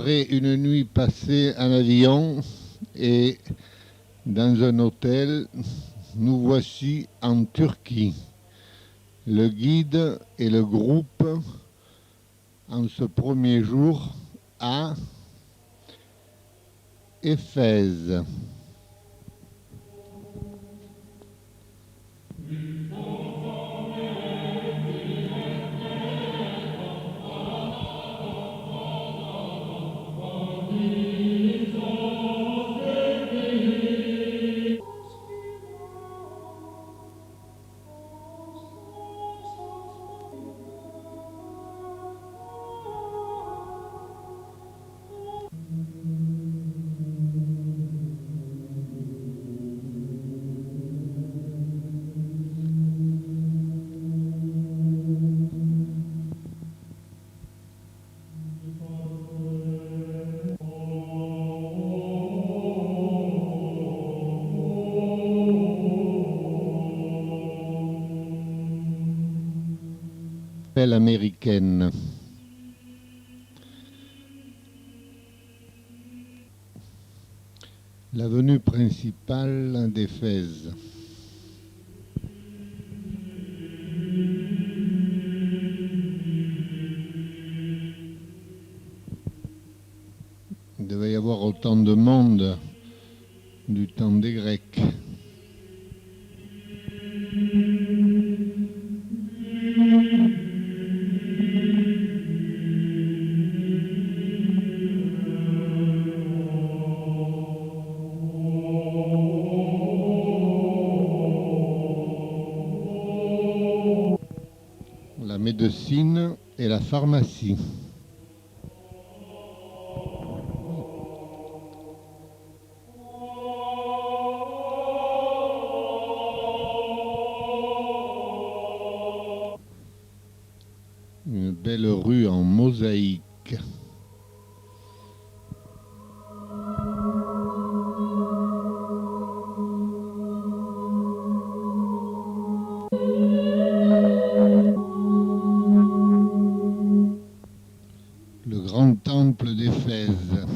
Après une nuit passée en avion et dans un hôtel, nous voici en Turquie. Le guide et le groupe en ce premier jour à Éphèse. Américaine. L'avenue principale d'Éphèse. Il devait y avoir autant de monde du temps des Grecs. La médecine et la pharmacie. Une belle rue en mosaïque. Le grand temple d'Éphèse.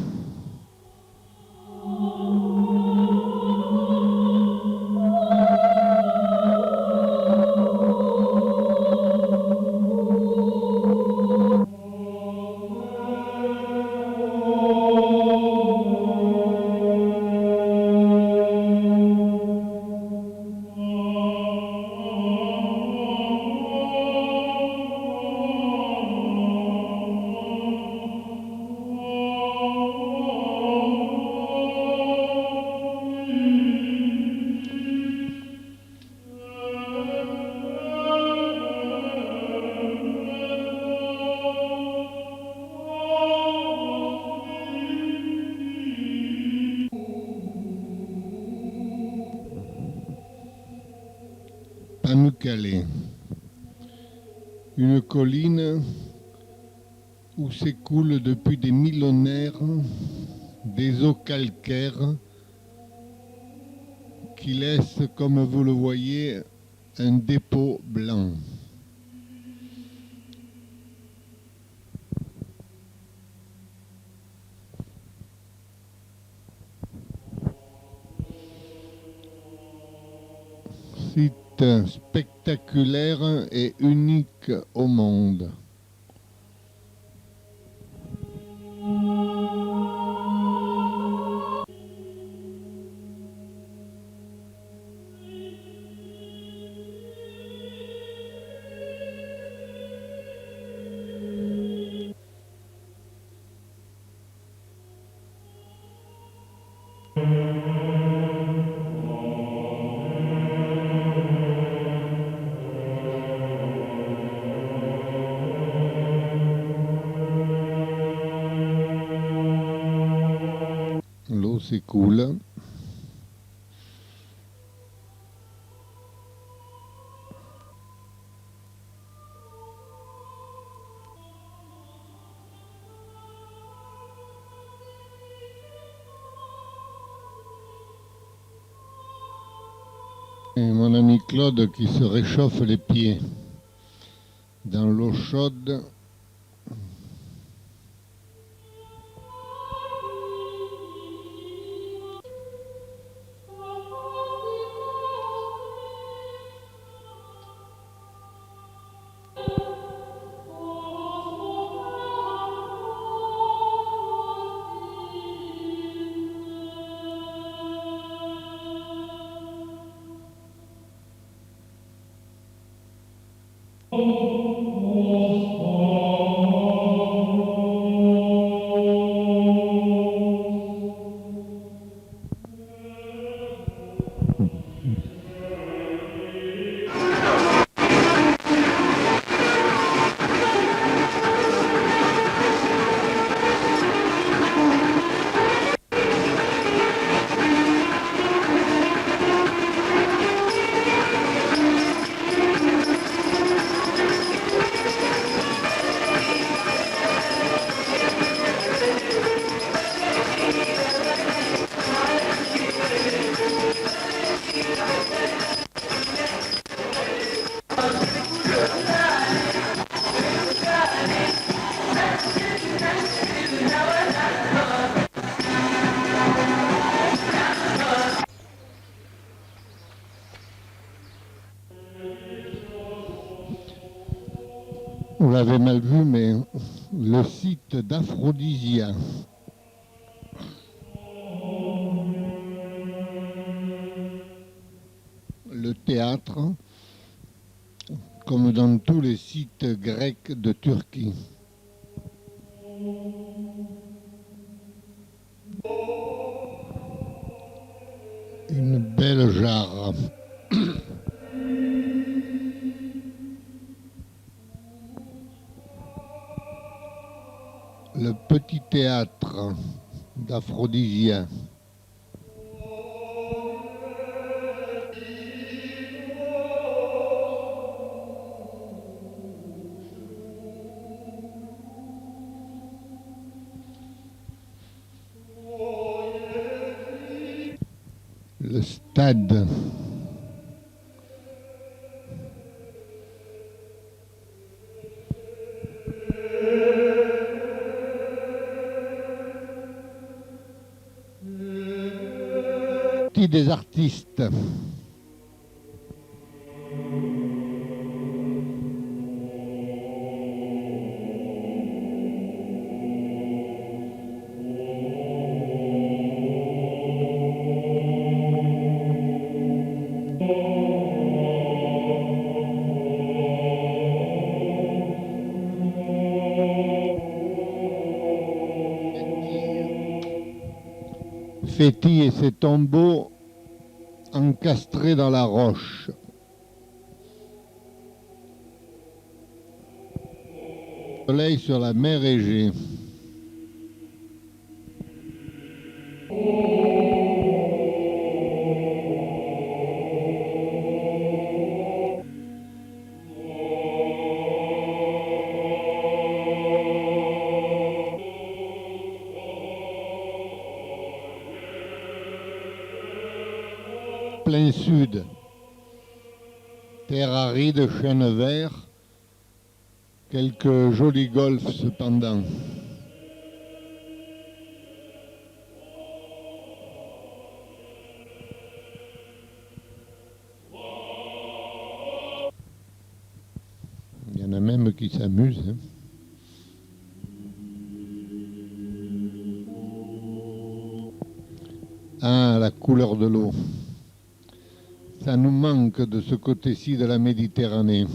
Pamukkale, une colline où s'écoulent depuis des millénaires des eaux calcaires qui laissent, comme vous le voyez, un dépôt blanc. Site spectaculaire et unique au monde. L'eau s'écoule. Et mon ami Claude qui se réchauffe les pieds dans l'eau chaude. Vous l'avez mal vu, mais le site d'Aphrodisia. Le théâtre, comme dans tous les sites grecs de Turquie. Une belle jarre. Le petit théâtre d'Aphrodisia. Le stade. Des artistes. Fétis et ses tombeaux encastrés dans la roche. Soleil sur la mer Égée. Plein sud, terre aride, chêne vert, quelques jolis golfs cependant. Il y en a même qui s'amusent. Hein. Ah, la couleur de l'eau. Ça nous manque de ce côté-ci de la Méditerranée.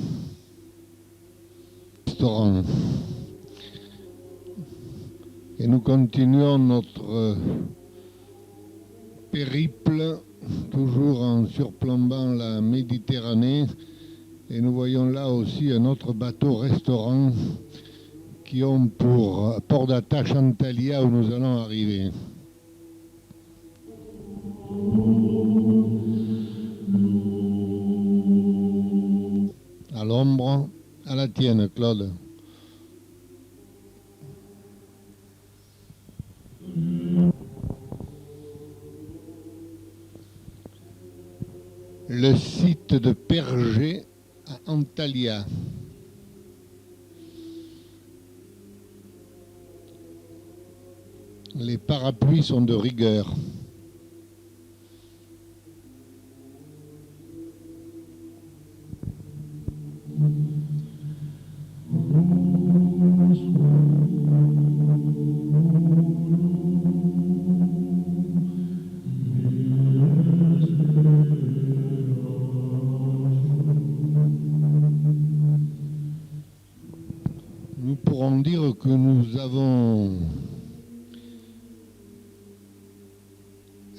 Restaurant. Et nous continuons notre périple, toujours en surplombant la Méditerranée. Et nous voyons là aussi un autre bateau-restaurant qui ont pour port d'attache Antalya où nous allons arriver. À l'ombre, à la tienne, Claude. Le site de Pergé à Antalya. Les parapluies sont de rigueur.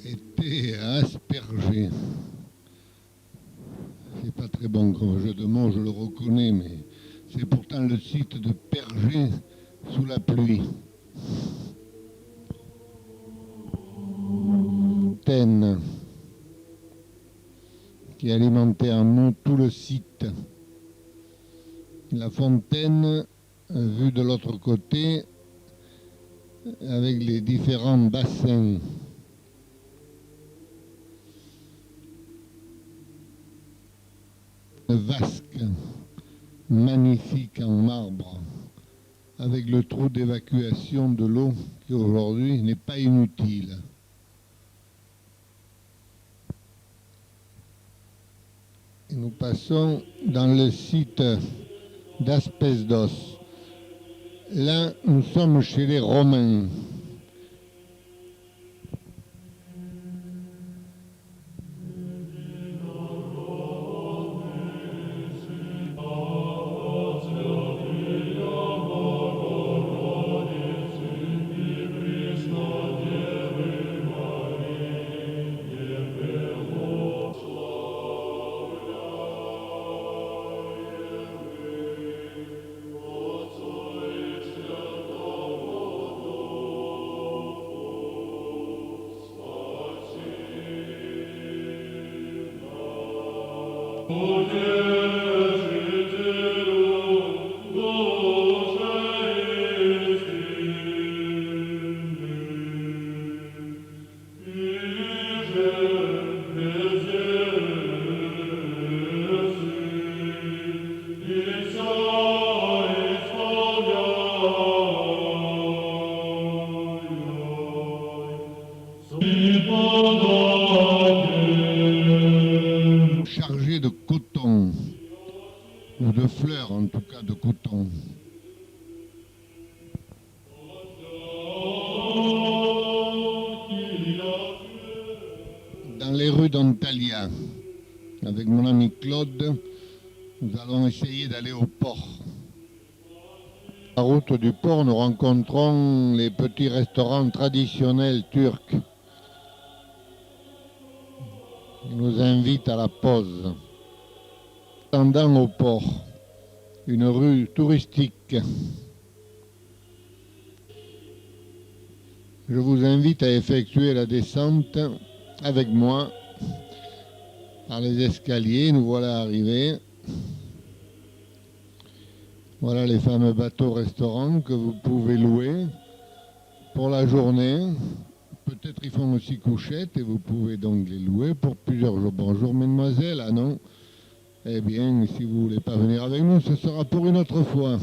était à asperger. C'est pas très bon comme jeu de mots, je le reconnais, mais c'est pourtant le site de Perger sous la pluie. Fontaine qui alimentait en eau tout le site. La fontaine, vue de l'autre côté, avec les différents bassins. Une vasque magnifique en marbre, avec le trou d'évacuation de l'eau qui aujourd'hui n'est pas inutile. Et nous passons dans le site d'Aspesdos. Là, nous sommes chez les Romains. Chargé de coton, ou de fleurs en tout cas de coton. Dans les rues d'Antalya, avec mon ami Claude, nous allons essayer d'aller au port. À la route du port, nous rencontrons les petits restaurants traditionnels turcs. Ils nous invitent à la pause. Tendant au port, une rue touristique. Je vous invite à effectuer la descente avec moi par les escaliers. Nous voilà arrivés. Voilà les fameux bateaux-restaurants que vous pouvez louer pour la journée. Peut-être ils font aussi couchette et vous pouvez donc les louer pour plusieurs jours. Bonjour mesdemoiselles, ah non? Eh bien, si vous ne voulez pas venir avec nous, ce sera pour une autre fois.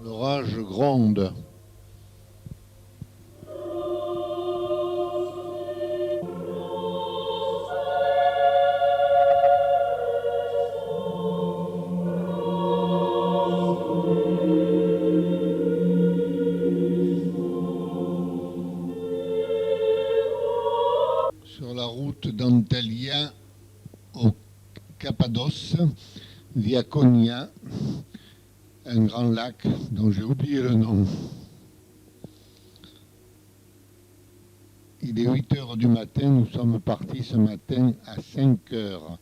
L'orage gronde. Sur la route d'Antalya au Cappadoce, via Konya, un grand lac dont j'ai oublié le nom. Il est 8 heures du matin, nous sommes partis ce matin à 5 heures.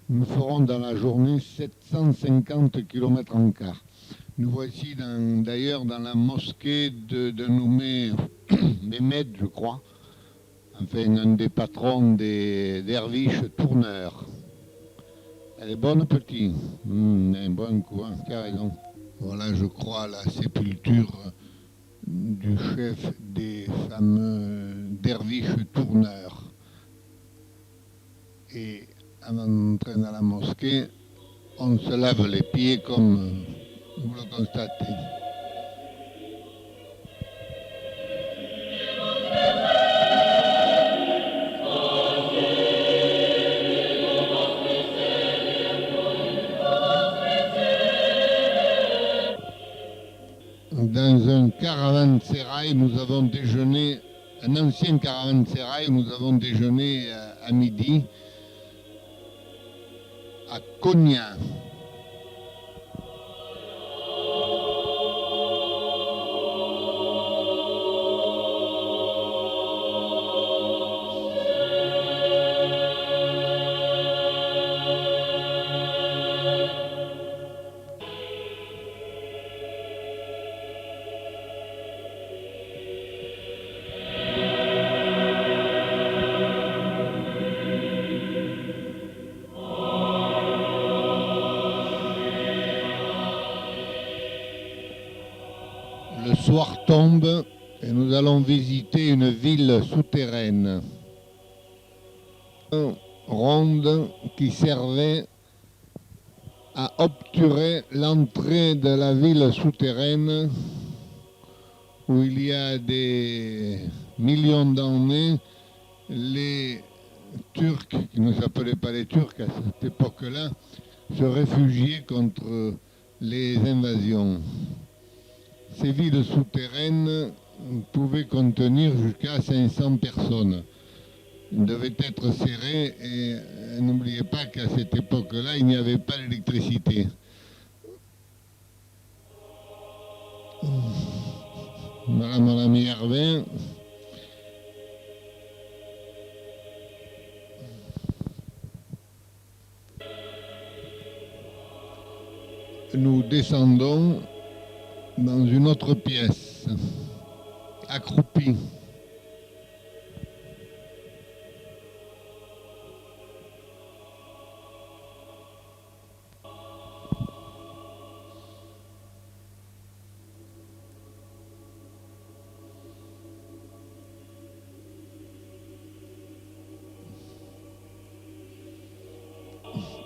Nous ferons dans la journée 750 km en quart. Nous voici d'ailleurs dans la mosquée de Noumé, Mehmed, je crois, enfin un des patrons des derviches tourneurs. Elle est bonne, petit. Un bon coup, hein, tu as raison. Voilà, je crois, la sépulture du chef des fameux derviches tourneurs. Et avant d'entrer dans la mosquée, on se lave les pieds comme vous le constatez. dans un caravansérail, nous avons déjeuné, un ancien caravansérail, nous avons déjeuné à midi à Konya. Le soir tombe et nous allons visiter une ville souterraine, ronde qui servait à obturer l'entrée de la ville souterraine où il y a des millions d'années, les Turcs, qui ne s'appelaient pas les Turcs à cette époque-là, se réfugiaient contre les invasions. Ces villes souterraines pouvaient contenir jusqu'à 500 personnes. Ils devaient être serrées et n'oubliez pas qu'à cette époque-là, il n'y avait pas d'électricité. Voilà mon ami Hervé. Nous descendons dans une autre pièce, accroupie.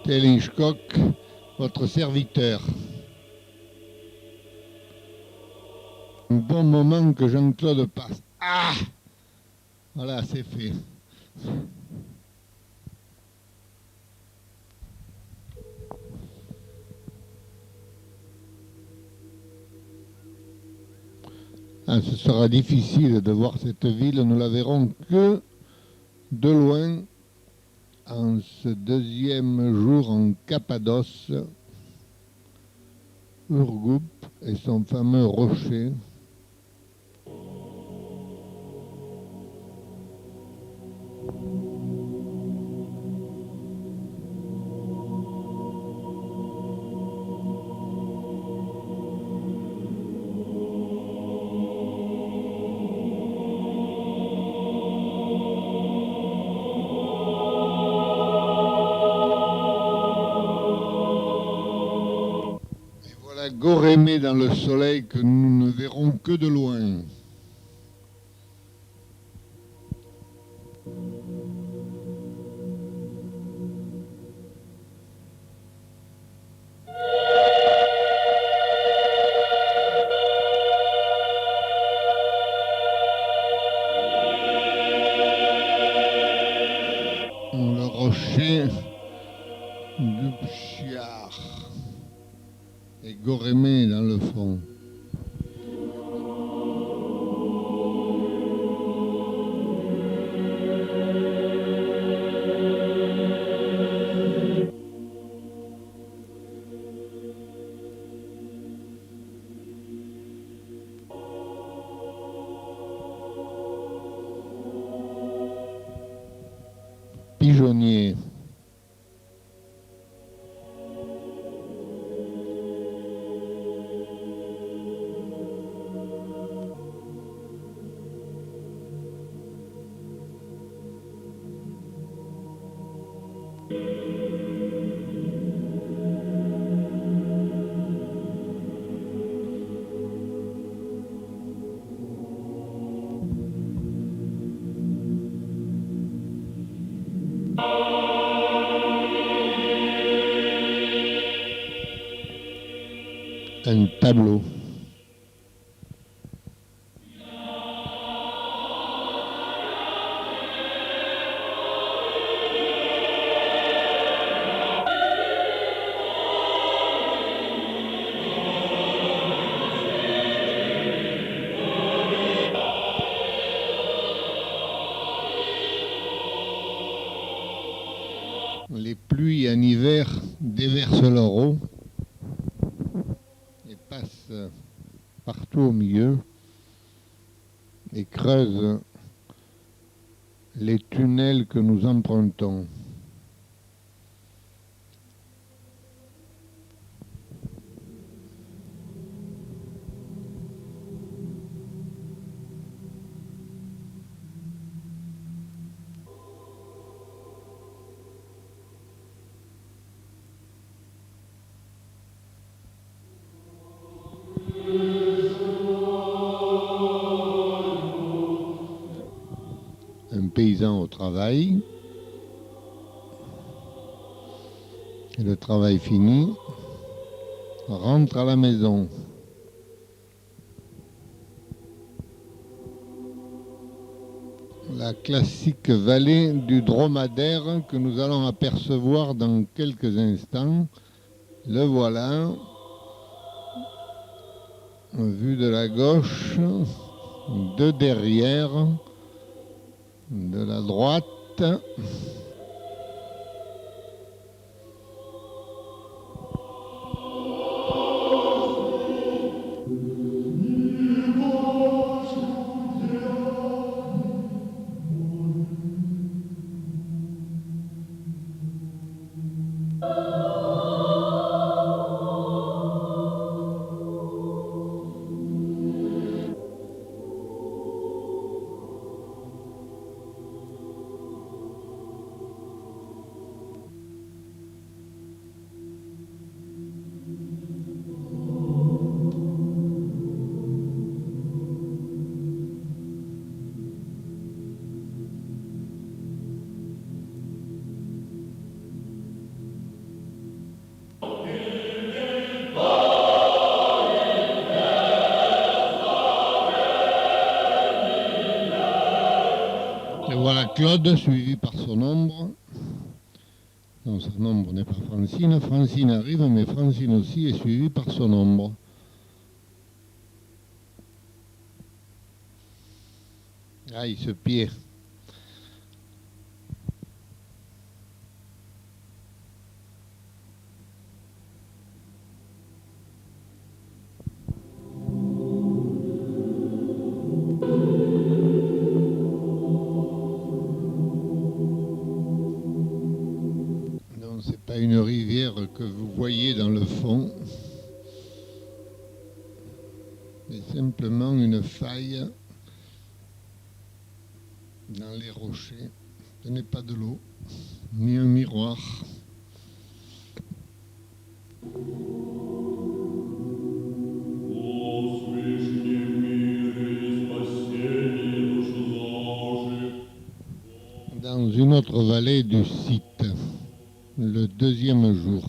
Tel Hitchcock, votre serviteur. Un bon moment que Jean-Claude passe. Ah! Voilà, c'est fait. Ah, ce sera difficile de voir cette ville, nous la verrons que de loin en ce deuxième jour en Cappadoce. Urgup et son fameux rocher. Gorémé dans le soleil que nous ne verrons que de loin. Le rocher du Pchiar et Gorémé dans le fond. Pigeonnier. Un tableau. rivière déverse leur eau et passe partout au milieu et creuse les tunnels que nous empruntons. Un paysan au travail. Et le travail fini, rentre à la maison. La classique vallée du dromadaire que nous allons apercevoir dans quelques instants. Le voilà, vu de la gauche, de derrière, de la droite. Et voilà Claude, suivi par son ombre. Non, son ombre n'est pas Francine. Francine arrive, mais Francine aussi est suivie par son ombre. Aïe, ce pied. Non, c'est pas une rivière que vous voyez dans le fond. C'est simplement une faille dans les rochers. Ce n'est pas de l'eau, ni un miroir. Dans une autre vallée du site, le deuxième jour.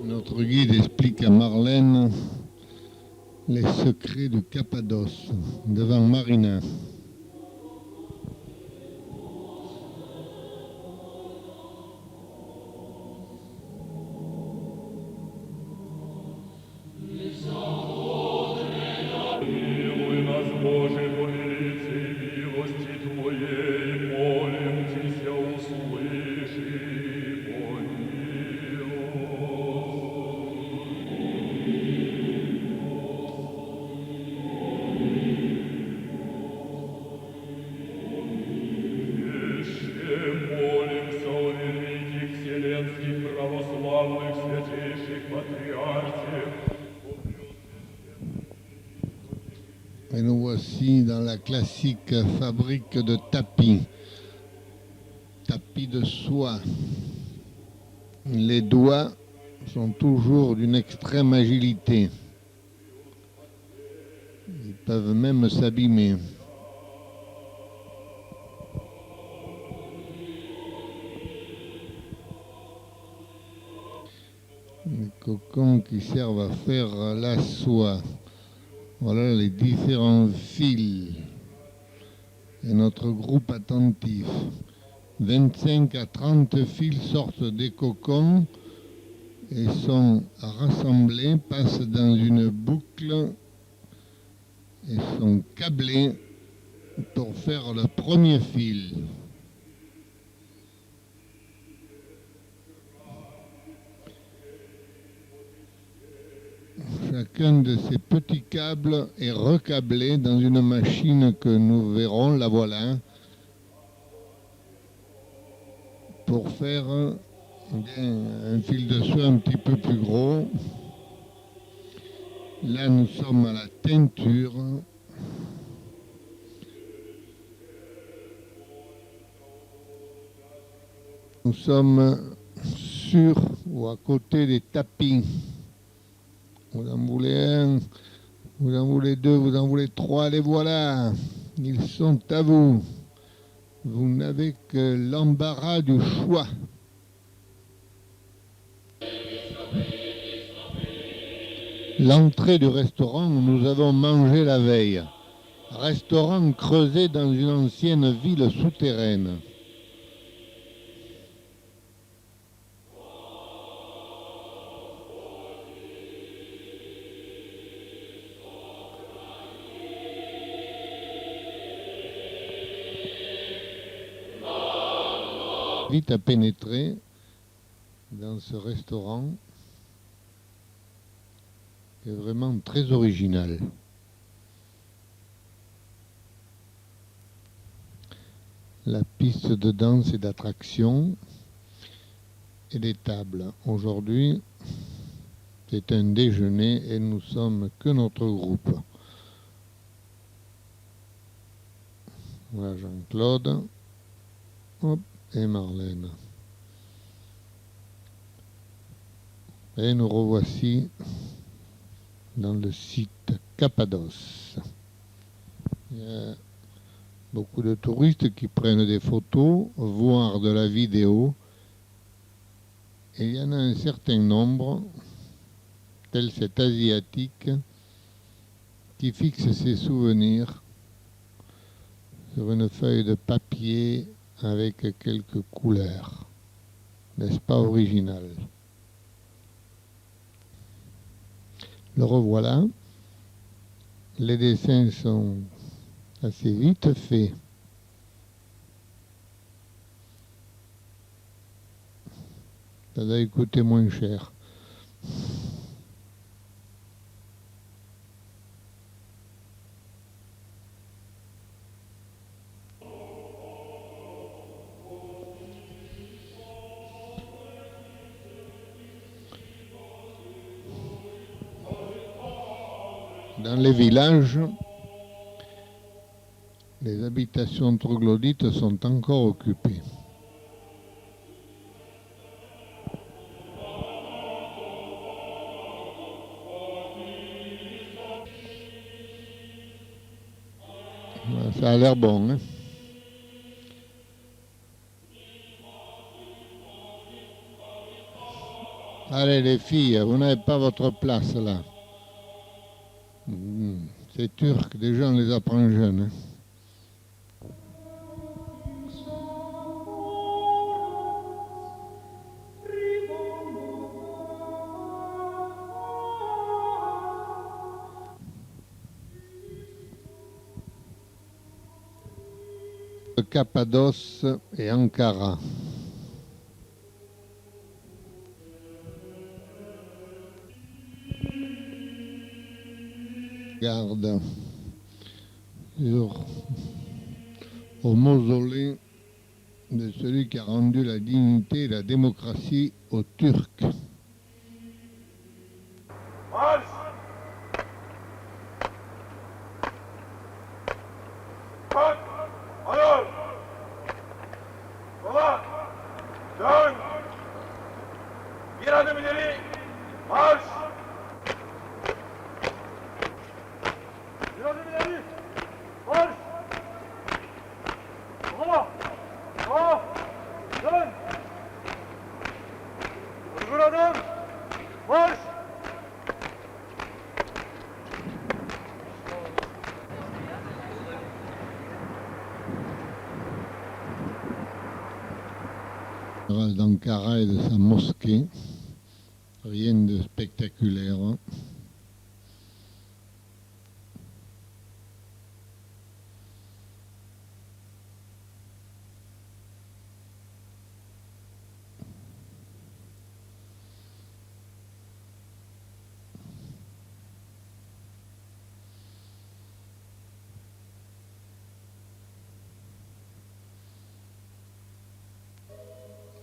Notre guide explique à Marlène les secrets du Cappadoce devant Marina. Боже, aussi dans la classique fabrique de tapis. Tapis de soie. Les doigts sont toujours d'une extrême agilité. Ils peuvent même s'abîmer. Les cocons qui servent à faire la soie. Voilà les différents fils. Et notre groupe attentif. 25 à 30 fils sortent des cocons et sont rassemblés, passent dans une boucle et sont câblés pour faire le premier fil. Chacun de ces petits câbles est recablé dans une machine que nous verrons, la voilà, pour faire un fil de soie un petit peu plus gros. Là, nous sommes à la teinture. Nous sommes sur ou à côté des tapis. Vous en voulez un, vous en voulez deux, vous en voulez trois, les voilà. Ils sont à vous. Vous n'avez que l'embarras du choix. L'entrée du restaurant où nous avons mangé la veille. Restaurant creusé dans une ancienne ville souterraine. Vite à pénétrer dans ce restaurant qui est vraiment très original. La piste de danse et d'attraction et des tables. Aujourd'hui, c'est un déjeuner et nous sommes que notre groupe. Voilà Jean-Claude. Hop. Et Marlène. Et nous revoici dans le site Cappadoce. Il y a beaucoup de touristes qui prennent des photos, voire de la vidéo. Et il y en a un certain nombre, tel cet Asiatique, qui fixe ses souvenirs sur une feuille de papier avec quelques couleurs. N'est-ce pas original? Le revoilà. Les dessins sont assez vite faits. Ça doit coûter moins cher. Dans les villages, les habitations troglodytes sont encore occupées. Ça a l'air bon, hein? Allez les filles, vous n'avez pas votre place là. C'est turc, déjà on les apprend jeunes. Hein. Cappadoce et Ankara. Garde au mausolée de celui qui a rendu la dignité et la démocratie aux Turcs. Dikkat! Hayır! Sola! Dön! Bir adım ileri! Marş! Bir adım ileri! Marş! Sola! Sola! Dön! Uygun adım! Marş! d'Ankara et de sa mosquée. Rien de spectaculaire.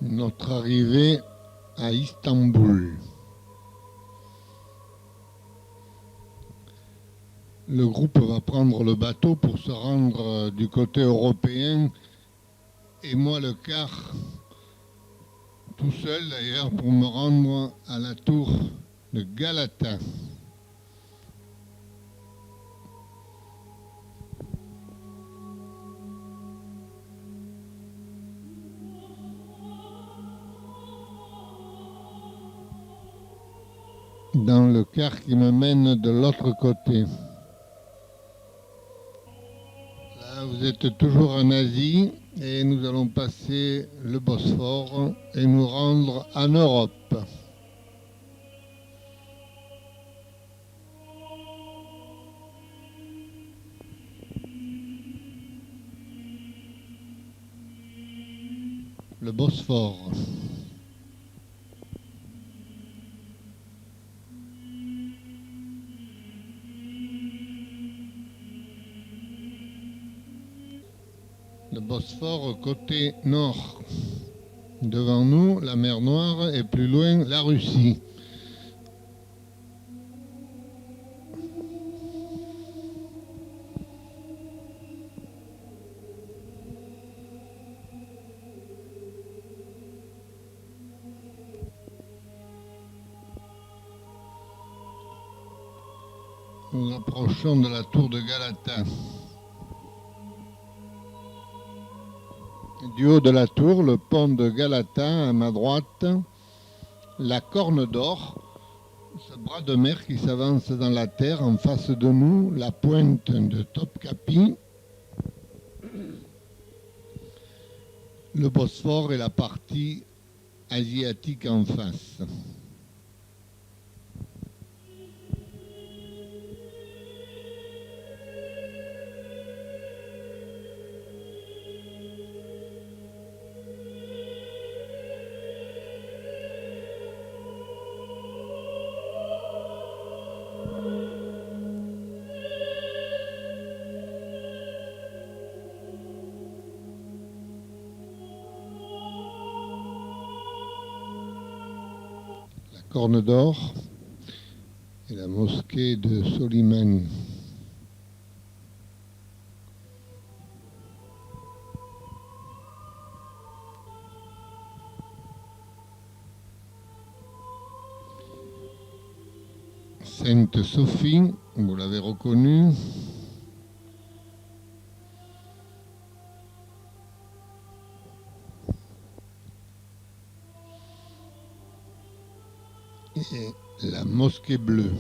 Notre arrivée à Istanbul. Le groupe va prendre le bateau pour se rendre du côté européen et moi le car, tout seul d'ailleurs, pour me rendre à la tour de Galata. Dans le car qui me mène de l'autre côté. Là, vous êtes toujours en Asie et nous allons passer le Bosphore et nous rendre en Europe. Le Bosphore. Le Bosphore côté nord. Devant nous, la mer Noire et plus loin, la Russie. Nous approchons de la tour de Galata. Du haut de la tour, le pont de Galata à ma droite, la Corne d'Or, ce bras de mer qui s'avance dans la terre en face de nous, la pointe de Topkapi, le Bosphore et la partie asiatique en face. Corne d'Or et la mosquée de Solimani. Sainte Sophie, vous l'avez reconnue. Et la mosquée bleue.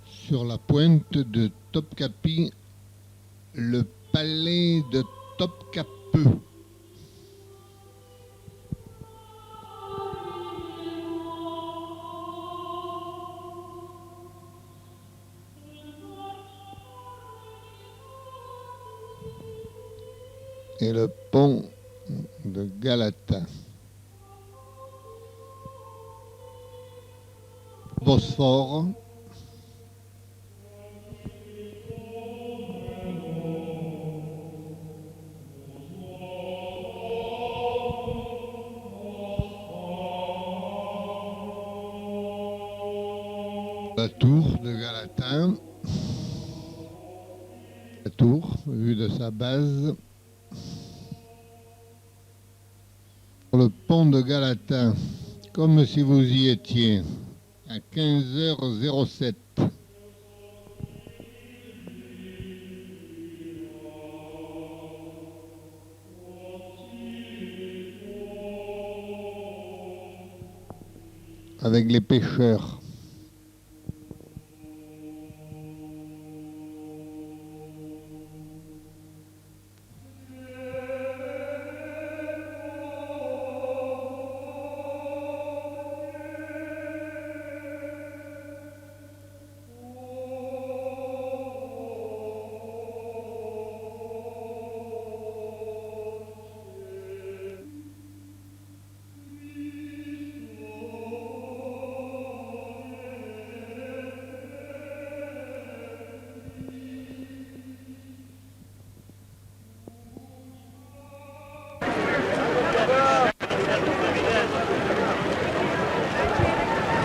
Sur la pointe de Topkapi, le palais de Topkapı. Et le pont de Galata. Bosphore. La tour de Galata. La tour, vue de sa base. Le pont de Galata, comme si vous y étiez, à 15h07. Avec les pêcheurs.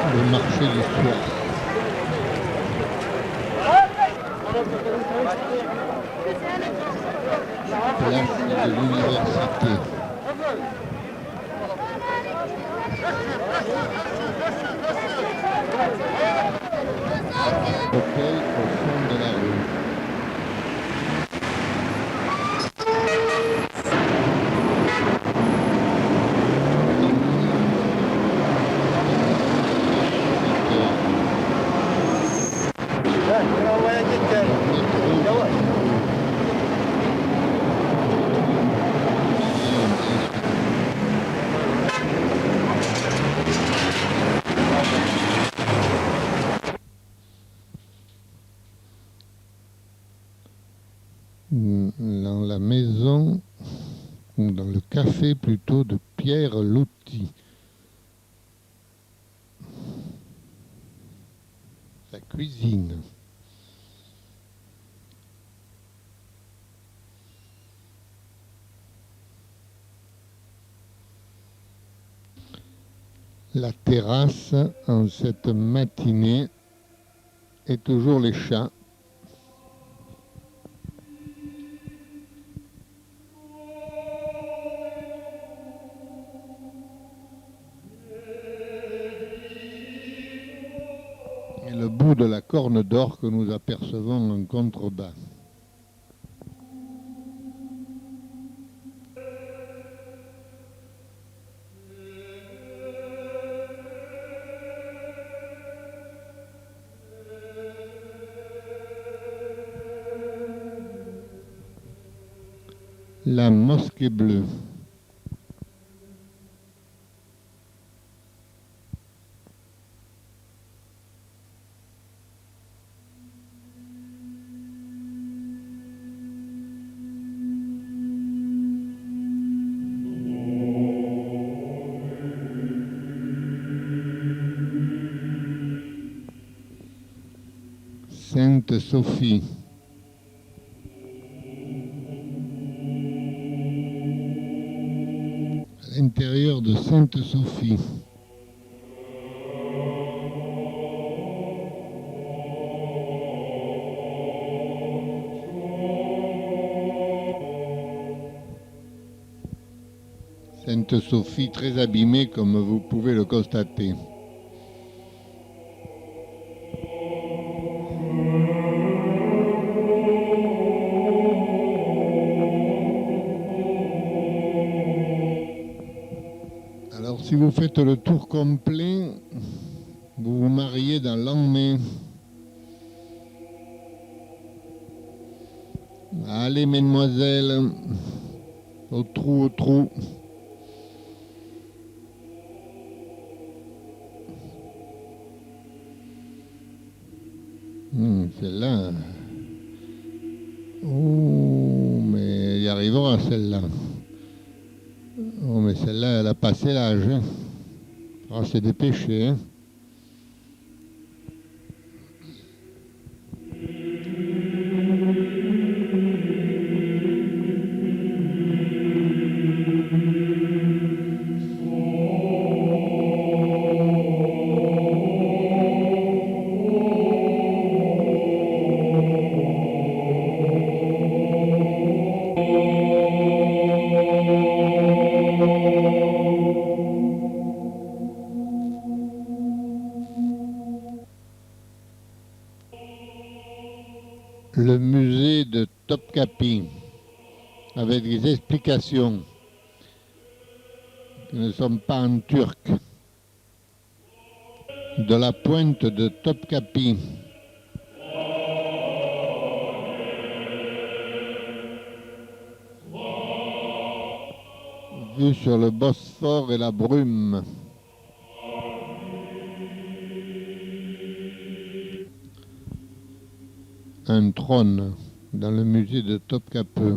Le marché du soir. Place de l'université. Hôtel au fond de la rue. Dans la maison, ou dans le café plutôt, de Pierre Louty. Sa cuisine. La terrasse, en cette matinée, et toujours les chats. Et le bout de la corne d'or que nous apercevons en contrebas. La mosquée bleue. Sainte-Sophie. À l'intérieur de Sainte-Sophie. Sainte-Sophie très abîmée comme vous pouvez le constater. Alors si vous faites le tour complet, vous vous mariez dans l'Emmet. Allez mesdemoiselles, au trou, au trou. Celle-là. Oh, mais y arrivera celle-là. Oh, mais celle-là, elle a passé l'âge. Hein. Oh, c'est dépêché. Hein. le musée de Topkapi, avec des explications qui ne sont pas en turc, de la pointe de Topkapi, vue sur le Bosphore et la brume. Un trône dans le musée de Topkapi.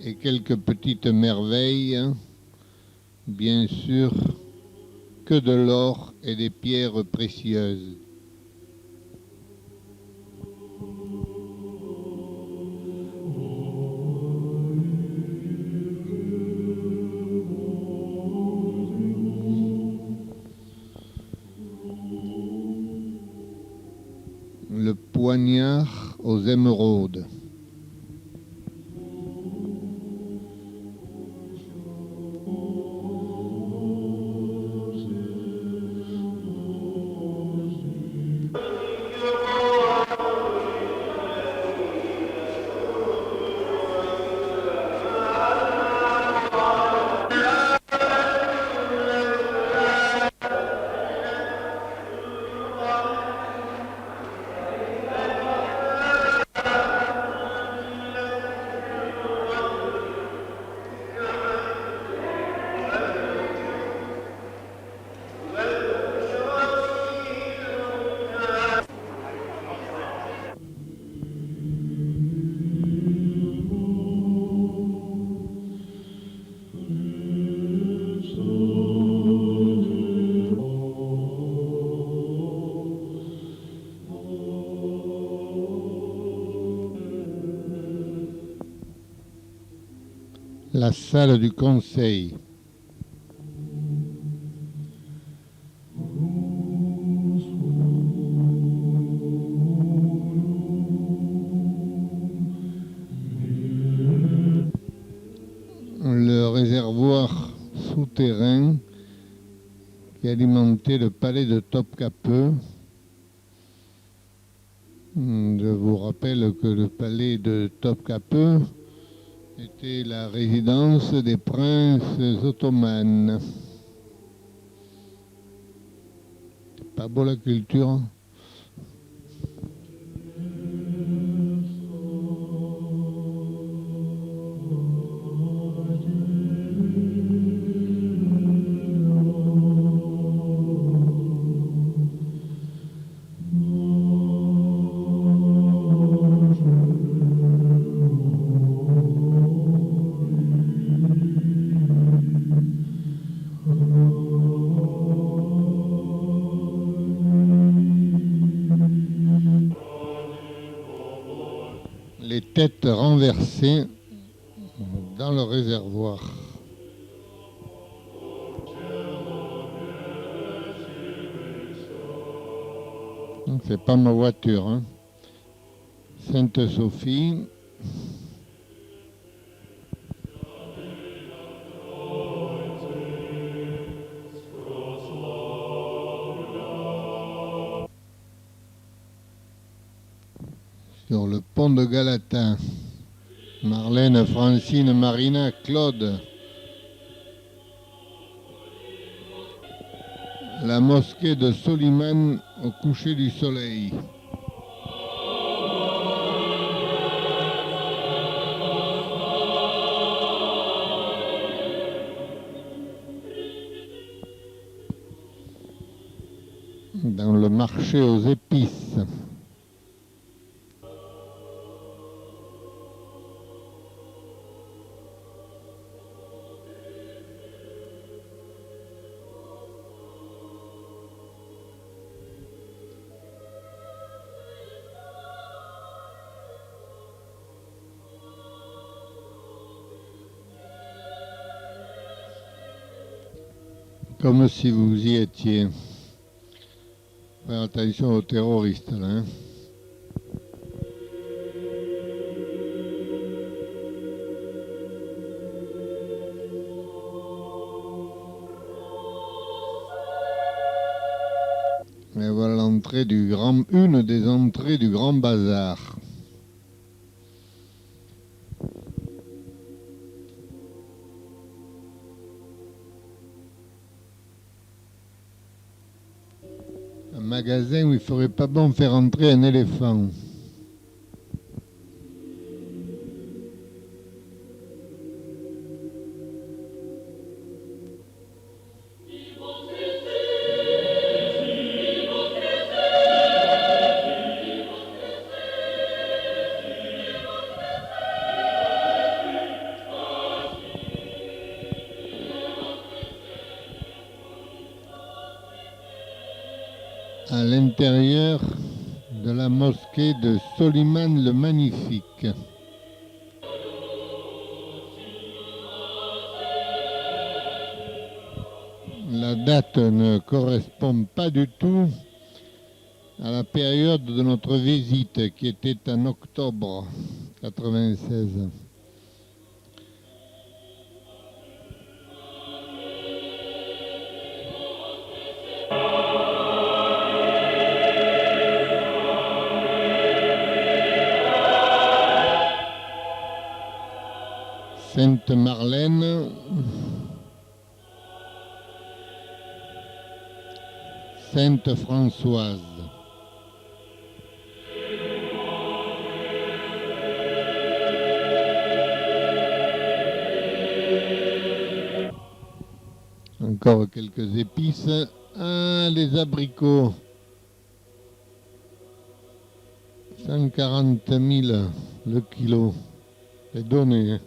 Et quelques petites merveilles, bien sûr, que de l'or et des pierres précieuses. Le poignard aux émeraudes. La salle du conseil. Le réservoir souterrain qui alimentait le palais de Topkapi. Je vous rappelle que le palais de Topkapi était la résidence des princes ottomans. C'est pas beau la culture? Les têtes renversées dans le réservoir. C'est pas ma voiture, hein. Sainte-Sophie. Sur le pont de Galata. Marlène, Francine, Marina, Claude. La mosquée de Soliman au coucher du soleil. Dans le marché aux épices. Comme si vous y étiez. Faire attention aux terroristes, là. Hein. l'entrée une des entrées du Grand Bazar. Un magasin où il ne ferait pas bon faire entrer un éléphant. À l'intérieur de la mosquée de Soliman le Magnifique. La date ne correspond pas du tout à la période de notre visite qui était en octobre 96. Sainte-Marlène, Sainte-Françoise. Encore quelques épices. Ah, les abricots. 140 000 le kilo. C'est donné.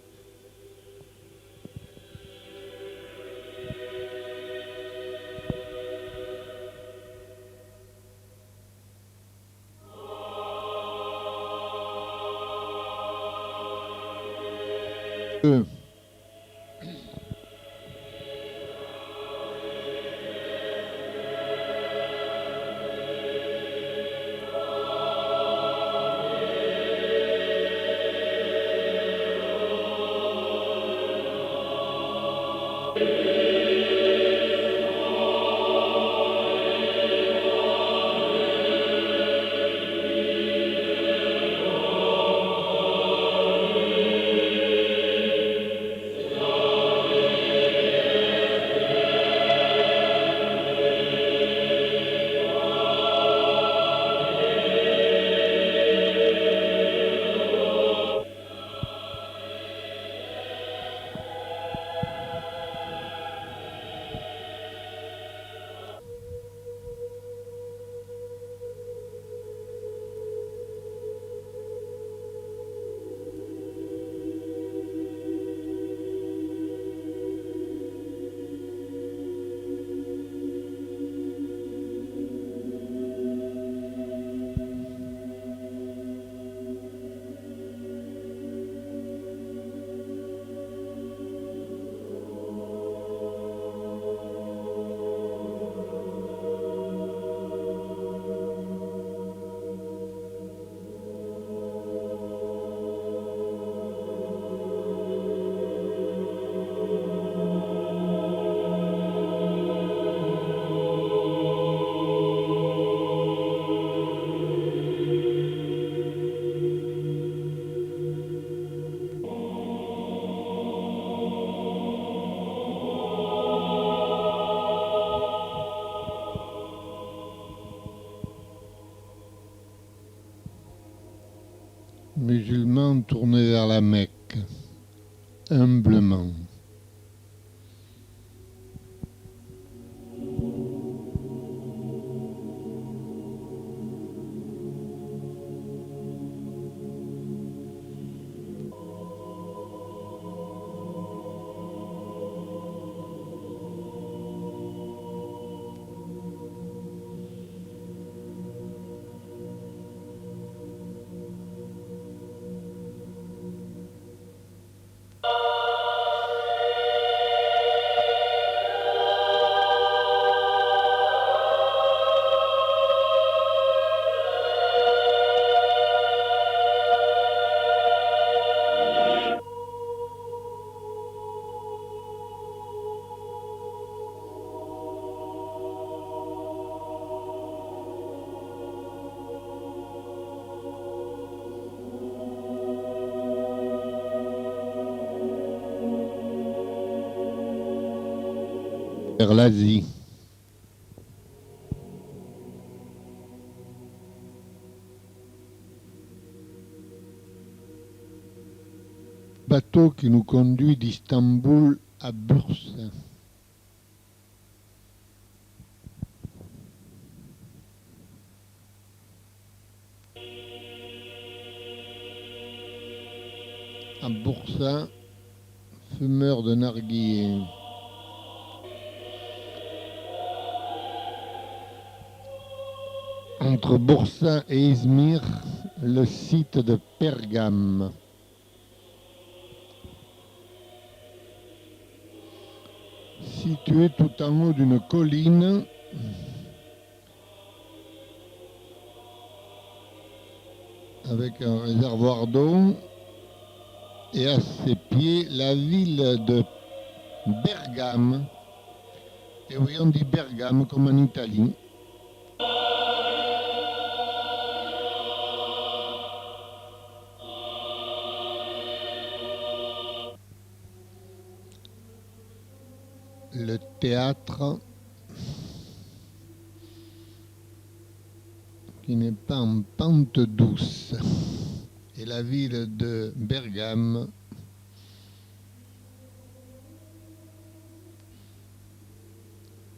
Musulmans tournés vers la Mecque, humblement. vers l'Asie. Bateau qui nous conduit d'Istanbul à Bursa. À Bursa, fumeur de narguilé. Entre Bursa et Izmir, le site de Pergame. Situé tout en haut d'une colline, avec un réservoir d'eau, et à ses pieds, la ville de Bergame. Et oui, on dit Bergame comme en Italie. Le théâtre qui n'est pas en pente douce. Et la ville de Bergame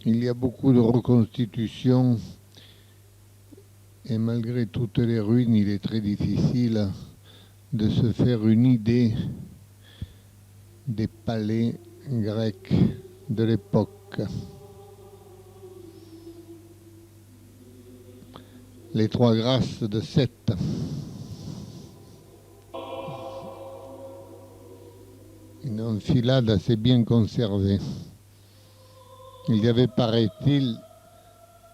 il y a beaucoup de reconstitutions et malgré toutes les ruines, il est très difficile de se faire une idée des palais grecs de l'époque. Les trois grâces de Sète. Une enfilade assez bien conservée. Il y avait, paraît-il,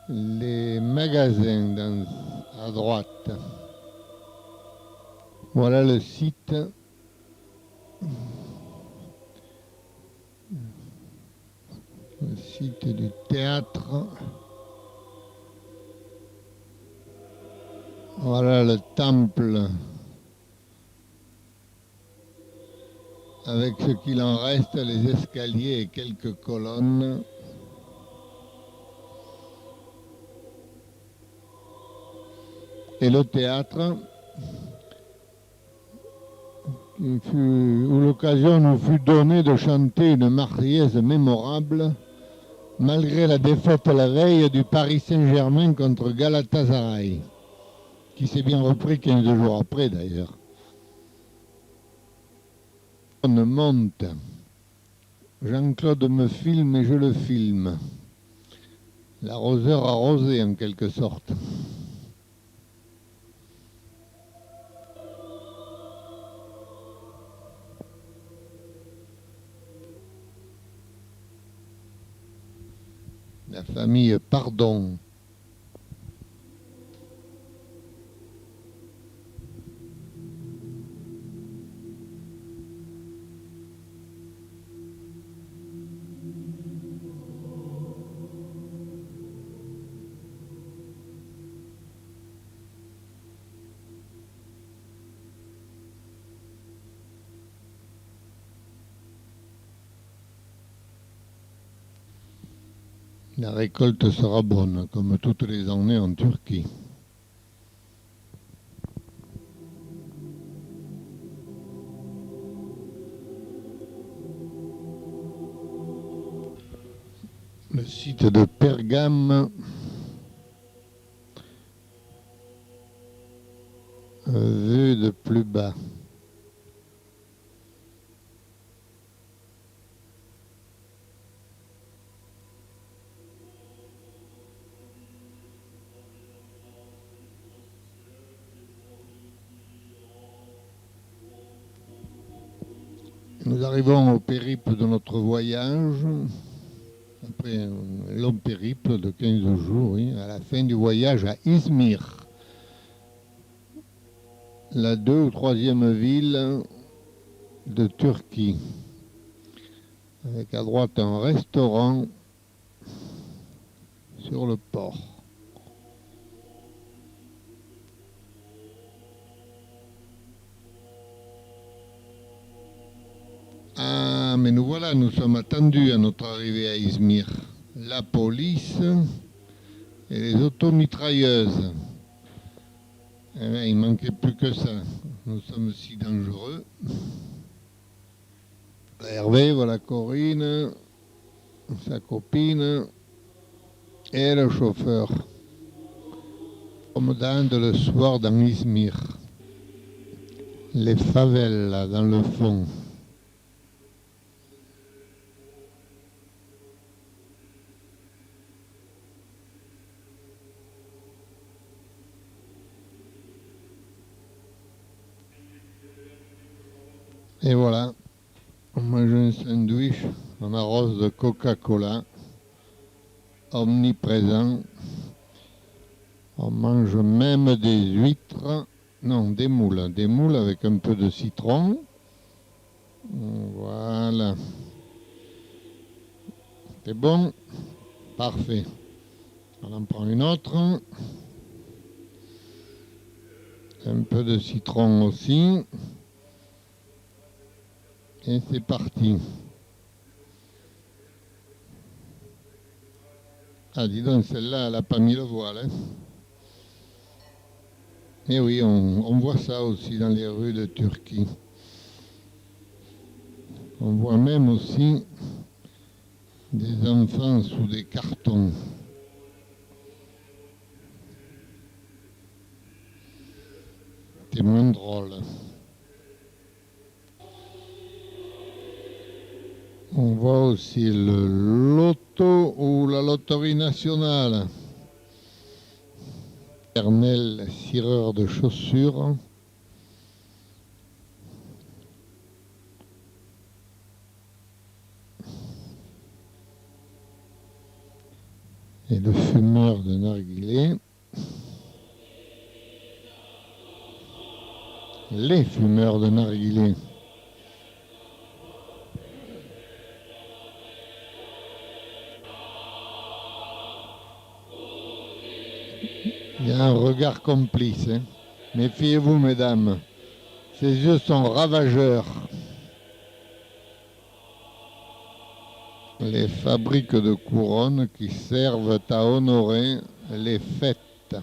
les magasins à droite. Voilà le site. Le site du théâtre. Voilà le temple. Avec ce qu'il en reste, les escaliers et quelques colonnes. Et le théâtre, où l'occasion nous fut donnée de chanter une Marseillaise mémorable, malgré la défaite la veille du Paris Saint-Germain contre Galatasaray, qui s'est bien repris 15 jours après d'ailleurs. On monte. Jean-Claude me filme et je le filme. L'arroseur arrosé en quelque sorte. La famille Pardon. La récolte sera bonne, comme toutes les années en Turquie. Le site de Pergame, vu de plus bas. Nous arrivons au périple de notre voyage, après un long périple de 15 jours, oui, à la fin du voyage à Izmir, la 2e ou 3e ville de Turquie, avec à droite un restaurant sur le port. Ah, mais nous voilà, nous sommes attendus à notre arrivée à Izmir. la police et les automitrailleuses. Eh bien, il ne manquait plus que ça. Nous sommes si dangereux. Hervé, voilà Corinne, sa copine et le chauffeur. Comme d'Inde le soir dans Izmir. Les favelas dans le fond. Et voilà, on mange un sandwich, on arrose de Coca-Cola, omniprésent. On mange même des huîtres, non, des moules avec un peu de citron. Voilà. C'est bon? Parfait. On en prend une autre. Un peu de citron aussi. Et c'est parti. Ah, dis donc, celle-là, elle n'a pas mis le voile. Hein. Et oui, on voit ça aussi dans les rues de Turquie. On voit même aussi des enfants sous des cartons. C'est moins drôle. On voit aussi le loto ou la loterie nationale. Éternel cireur de chaussures. Et le fumeur de narguilé. Les fumeurs de narguilé. Il y a un regard complice. Hein. Méfiez-vous, mesdames. Ses yeux sont ravageurs. Les fabriques de couronnes qui servent à honorer les fêtes.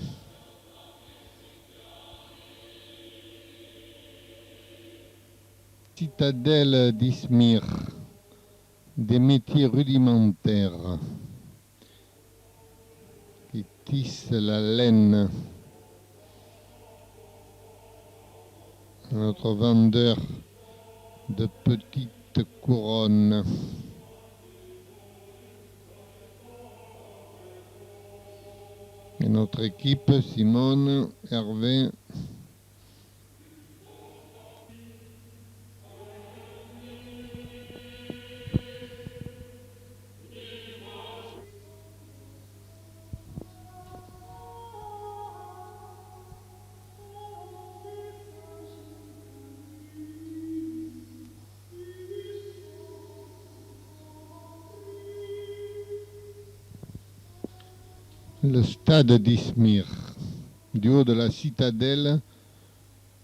Citadelle d'Izmir. Des métiers rudimentaires qui tissent la laine. Notre vendeur de petites couronnes. Et notre équipe, Simone, Hervé. Le stade d'Izmir. Du haut de la citadelle,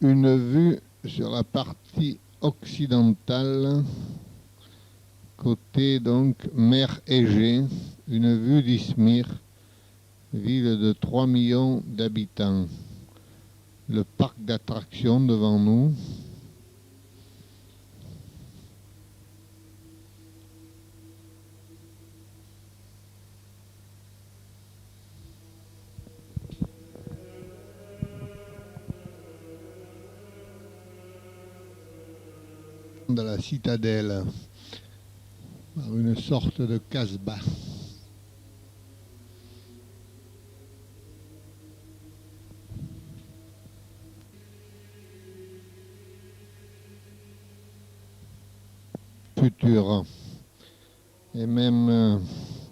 une vue sur la partie occidentale, côté donc mer Égée, une vue d'Izmir, ville de 3 millions d'habitants. Le parc d'attractions devant nous. De la citadelle, par une sorte de casbah. Futur. Et même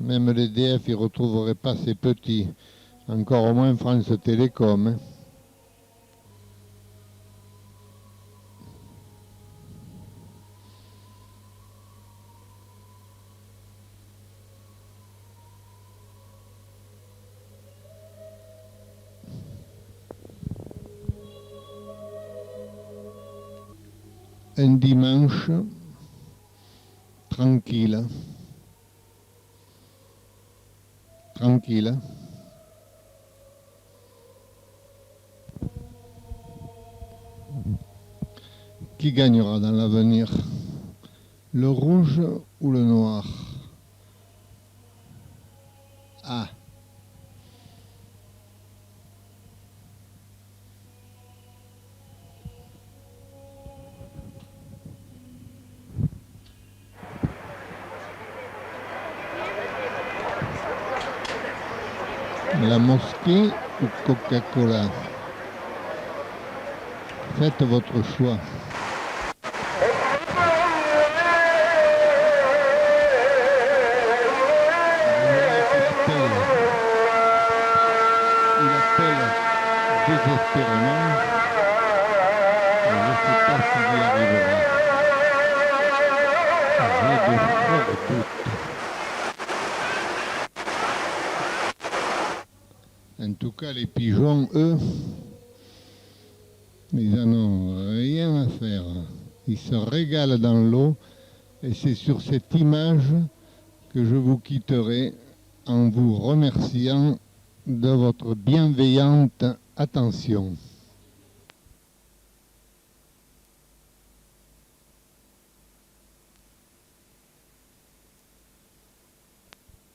l'EDF, il ne retrouverait pas ses petits. Encore moins France Télécom. Hein. Un dimanche tranquille. tranquille. Hein. Qui gagnera dans l'avenir? Le rouge ou le noir? Ah. La mosquée ou Coca-Cola? Faites votre choix. Il appelle désespérément. Je ne sais pas s'il y arrivera. J'ai de forts doutes. En tout cas, les pigeons, eux, ils n'en ont rien à faire. Ils se régalent dans l'eau et c'est sur cette image que je vous quitterai en vous remerciant de votre bienveillante attention.